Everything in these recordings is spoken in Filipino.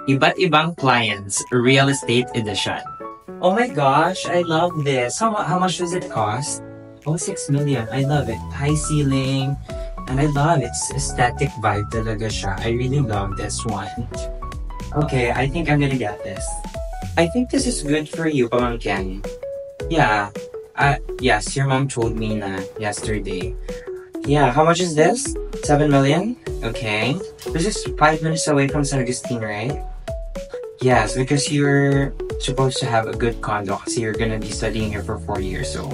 Iba't ibang clients, real estate edition. Oh my gosh, I love this. How much does it cost? Oh, 6 million. I love it. High ceiling. And I love its aesthetic vibe talaga siya. I really love this one. Okay, I think I'm gonna get this. I think this is good for you, Pamangkin. Yeah. Yes, your mom told me na yesterday. Yeah, how much is this? 7 million? Okay. This is 5 minutes away from San Agustin, right? Yes, because you're supposed to have a good condo kasi you're gonna be studying here for 4 years, so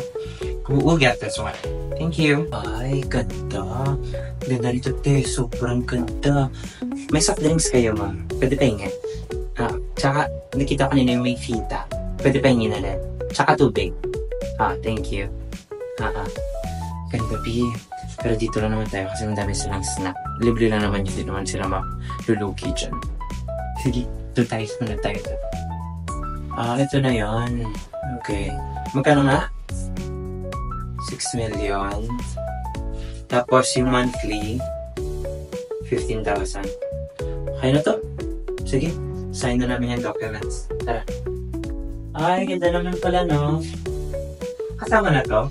we'll get this one. Thank you. Ay, ganda. Ganda nito, te. Sobrang ganda. May soft drinks kayo, ma'am. Pwede pahingin. Tsaka, nakita ko kanina yung may fita. Pwede pahingin na rin. Tsaka tubig. Thank you. Ganda, B. Pero dito lang naman tayo kasi madami silang snack. Libre lang naman yun. Hindi naman sila malulugi dyan. Sige, doon tayo. Muna tayo. Ito na yon. Okay. Magkano nga? 6 million. Tapos yung monthly, 15,000. Kaya na to? Sige, sign na namin yung documents. Tara. Ay, ganda naman pala, no? Kasama na to?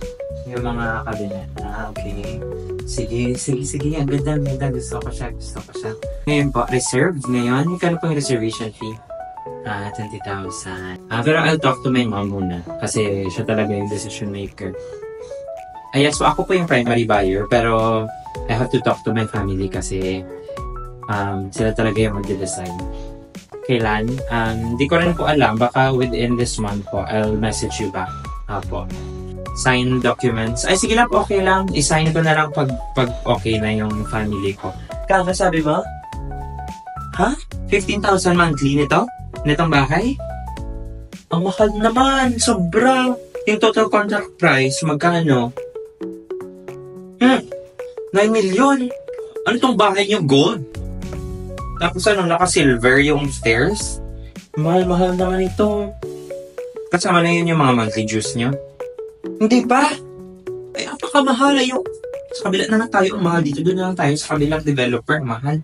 Yung mga cabinet. Okay. Sige. Ang ganda. Gusto ko siya. Ngayon po, reserved ngayon. Magkano po yung reservation fee? 20,000. Pero I'll talk to my mom muna. Kasi siya talaga yung decision maker. Yes, so ako po yung primary buyer. Pero I have to talk to my family kasi sila talaga yung mag-decide. Kailan? Hindi ko rin po alam. Baka within this month po, I'll message you back. Po. Sign documents. Ay, sige lang po, okay lang. I-sign ko na lang pag okay na yung family ko. Kaka, sabi mo? Ha? 15,000 monthly nito? Nitong bahay? Ang mahal naman. Sobra. Yung total contract price, magkano? 9 million. Ano tong bahay niyo? Gold? Tapos naka-silver yung stairs? Mahal naman ito. Kasama na yun yung mga monthly dues niyo? Hindi ba? Ay, apakamahal. Sa kabila na lang tayo ang mahal dito. Doon na lang tayo sa kabilang developer. Mahal.